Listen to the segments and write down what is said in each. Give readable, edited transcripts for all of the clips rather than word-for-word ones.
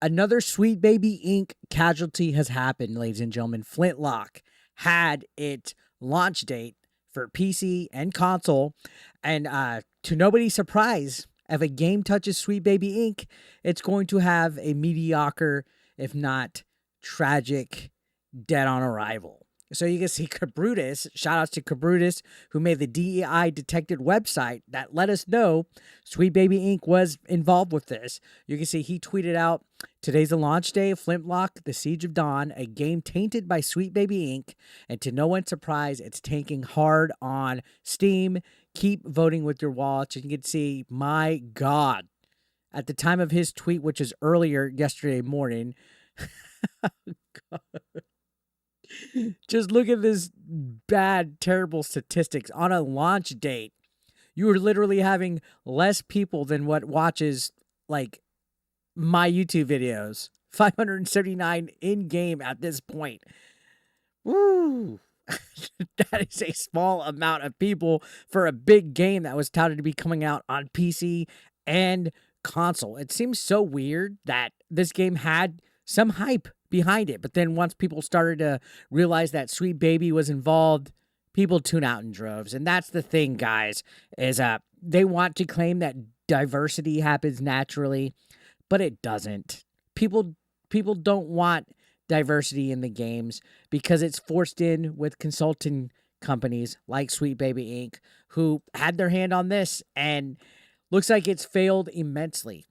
Another Sweet Baby Inc. casualty has happened, ladies and gentlemen. Flintlock had its launch date for PC and console, and to nobody's surprise, if a game touches Sweet Baby Inc., it's going to have a mediocre, if not tragic, dead on arrival. So you can see Cabrutus, shout outs to Cabrutus, who made the DEI detected website that let us know Sweet Baby Inc. was involved with this. You can see he tweeted out, "Today's the launch day of Flintlock, The Siege of Dawn, a game tainted by Sweet Baby Inc. And to no one's surprise, it's tanking hard on Steam. Keep voting with your wallets." And you can see, my God, at the time of his tweet, which is earlier yesterday morning, just look at this bad, terrible statistics. On a launch date, you are literally having less people than what watches like my YouTube videos. 579 in game at this point. Woo! That is a small amount of people for a big game that was touted to be coming out on PC and console. It seems so weird that this game had some hype behind it, but then once people started to realize that Sweet Baby was involved, people tune out in droves. And that's the thing, guys, is they want to claim that diversity happens naturally, but it doesn't. People don't want diversity in the games because it's forced in with consulting companies like Sweet Baby Inc., who had their hand on this, and looks like it's failed immensely.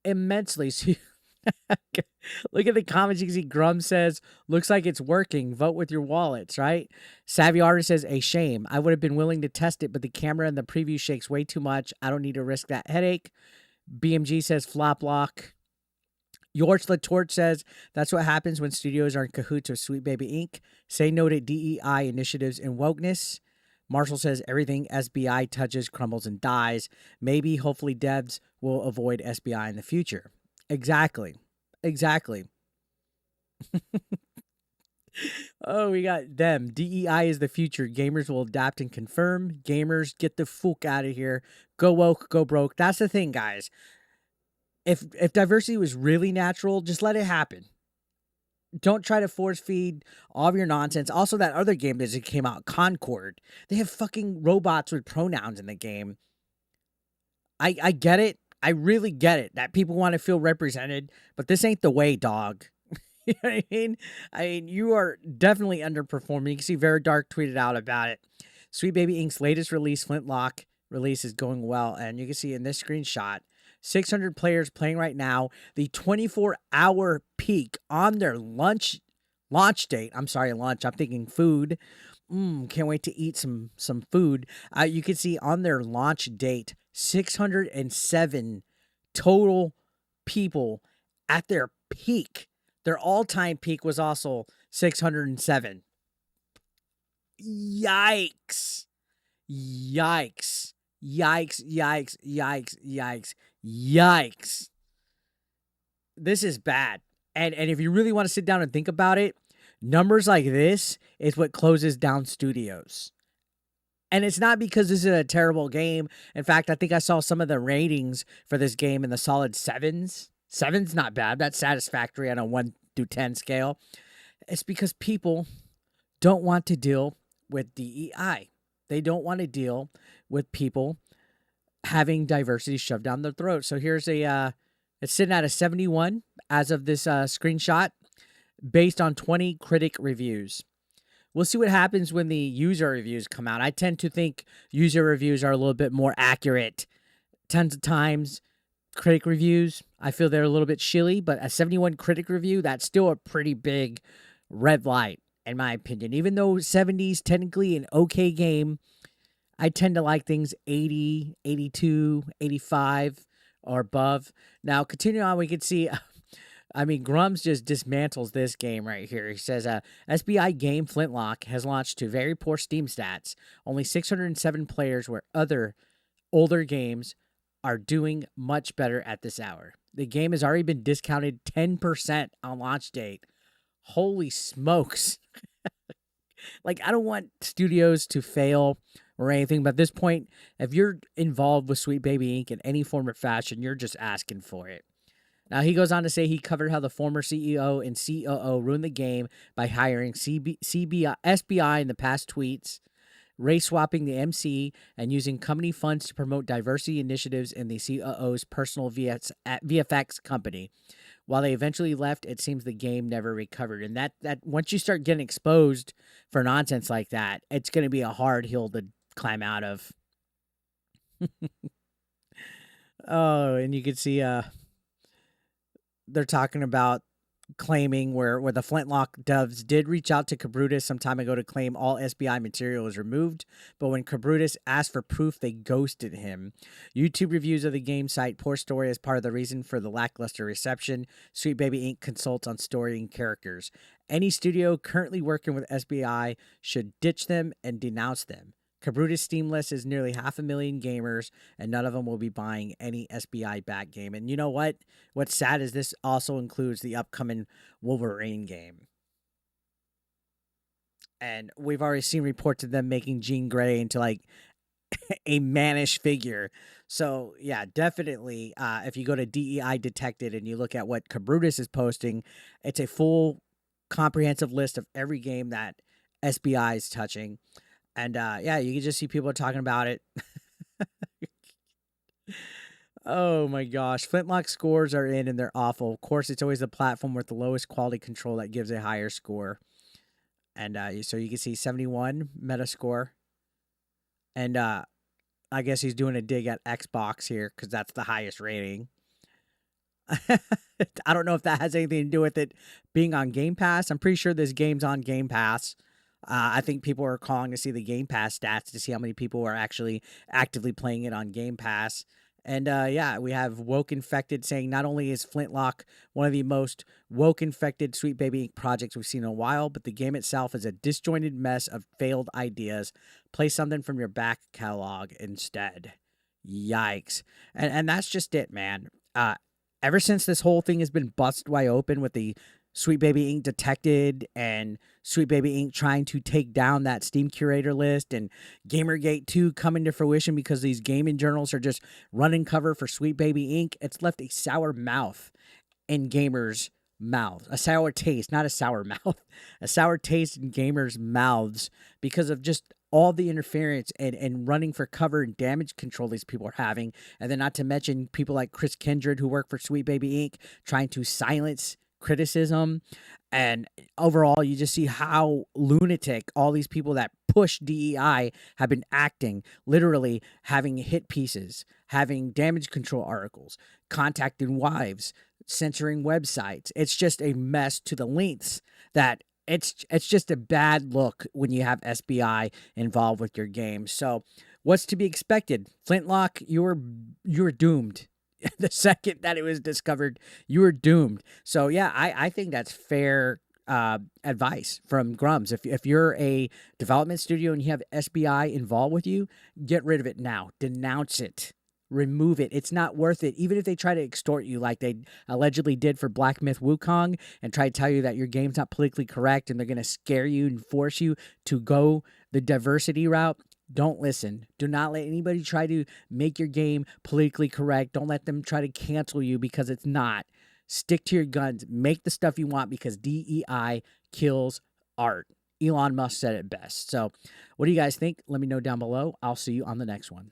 So look at the comments. You can see Grum says, "Looks like it's working. Vote with your wallets," right? Savvy Artist says, "A shame. I would have been willing to test it, but the camera and the preview shakes way too much. I don't need to risk that headache." BMG says, "Flop lock." George Latorte says, "That's what happens when studios are in cahoots with Sweet Baby Inc. Say no to DEI initiatives and wokeness." Marshall says, "Everything SBI touches crumbles and dies. Maybe, hopefully, devs will avoid SBI in the future." Exactly. Oh, we got them. DEI is the future. Gamers will adapt and confirm. Gamers, get the fuck out of here. Go woke, go broke. That's the thing, guys. If diversity was really natural, just let it happen. Don't try to force feed all of your nonsense. Also, that other game that came out, Concord, they have fucking robots with pronouns in the game. I get it. I really get it that people want to feel represented, but this ain't the way, dog. You know what I mean? You are definitely underperforming. You can see Very Dark tweeted out about it. Sweet Baby Inc.'s latest release, Flintlock release, is going well, and you can see in this screenshot, 600 players playing right now. The 24-hour peak on their launch date. I'm sorry, lunch. I'm thinking food. Can't wait to eat some food. You can see on their launch date, 607 total people at their peak. Their all-time peak was also 607. Yikes. This is bad. And if you really want to sit down and think about it, numbers like this is what closes down studios. And it's not because this is a terrible game. In fact, I think I saw some of the ratings for this game in the solid sevens. Seven's not bad. That's satisfactory on a 1 through 10 scale. It's because people don't want to deal with DEI. They don't want to deal with people having diversity shoved down their throat. So here's it's sitting at a 71 as of this screenshot, based on 20 critic reviews. We'll see what happens when the user reviews come out. I tend to think user reviews are a little bit more accurate. Tons of times, critic reviews, I feel they're a little bit shilly, but a 71 critic review, that's still a pretty big red light, in my opinion. Even though 70's technically an okay game, I tend to like things 80, 82, 85 or above. Now, continuing on, we can see, Grums just dismantles this game right here. He says, SBI game Flintlock has launched to very poor Steam stats. Only 607 players, where other older games are doing much better at this hour. The game has already been discounted 10% on launch date. Holy smokes. Like, I don't want studios to fail or anything, but at this point, if you're involved with Sweet Baby Inc. in any form or fashion, you're just asking for it. Now, he goes on to say he covered how the former CEO and COO ruined the game by hiring SBI in the past tweets, race swapping the MC, and using company funds to promote diversity initiatives in the COO's personal VFX company. While they eventually left, it seems the game never recovered. And that once you start getting exposed for nonsense like that, it's going to be a hard hill to climb out of. Oh, and you can see they're talking about claiming where the Flintlock devs did reach out to Cabrutus some time ago to claim all SBI material was removed, but when Cabrutus asked for proof, they ghosted him. YouTube reviews of the game cite poor story as part of the reason for the lackluster reception. Sweet Baby Inc. consults on story and characters. Any studio currently working with SBI should ditch them and denounce them. Cabrutus Steam list is nearly 500,000 gamers, and none of them will be buying any SBI back game. And you know what? What's sad is this also includes the upcoming Wolverine game. And we've already seen reports of them making Jean Grey into like a mannish figure. So yeah, definitely. If you go to DEI Detected and you look at what Cabrutus is posting, it's a full comprehensive list of every game that SBI is touching. And yeah, you can just see people talking about it. Oh my gosh. Flintlock scores are in and they're awful. Of course, it's always the platform with the lowest quality control that gives a higher score. And so you can see 71 Metascore. And I guess he's doing a dig at Xbox here because that's the highest rating. I don't know if that has anything to do with it being on Game Pass. I'm pretty sure this game's on Game Pass. I think people are calling to see the Game Pass stats to see how many people are actually actively playing it on Game Pass. And yeah, we have Woke Infected saying not only is Flintlock one of the most woke infected Sweet Baby Inc. projects we've seen in a while, but the game itself is a disjointed mess of failed ideas. Play something from your back catalog instead. Yikes. And that's just it, man. Ever since this whole thing has been busted wide open with the Sweet Baby Inc. Detected and Sweet Baby Inc. trying to take down that Steam curator list and Gamergate 2 coming to fruition because these gaming journals are just running cover for Sweet Baby Inc. It's left a sour mouth in gamers' mouths. A sour taste, not a sour mouth. A sour taste in gamers' mouths because of just all the interference and running for cover and damage control these people are having. And then not to mention people like Chris Kindred who work for Sweet Baby Inc. trying to silence criticism. And overall, you just see how lunatic all these people that push DEI have been acting, literally having hit pieces, having damage control articles, contacting wives, censoring websites. It's just a mess to the lengths that it's just a bad look when you have SBI involved with your game. So what's to be expected? Flintlock, you're doomed. The second that it was discovered, you were doomed. So yeah, I think that's fair advice from Grums. If you're a development studio and you have SBI involved with you, get rid of it now. Denounce it. Remove it. It's not worth it. Even if they try to extort you like they allegedly did for Black Myth Wukong and try to tell you that your game's not politically correct and they're going to scare you and force you to go the diversity route, don't listen. Do not let anybody try to make your game politically correct. Don't let them try to cancel you because it's not. Stick to your guns. Make the stuff you want because DEI kills art. Elon Musk said it best. So what do you guys think? Let me know down below. I'll see you on the next one.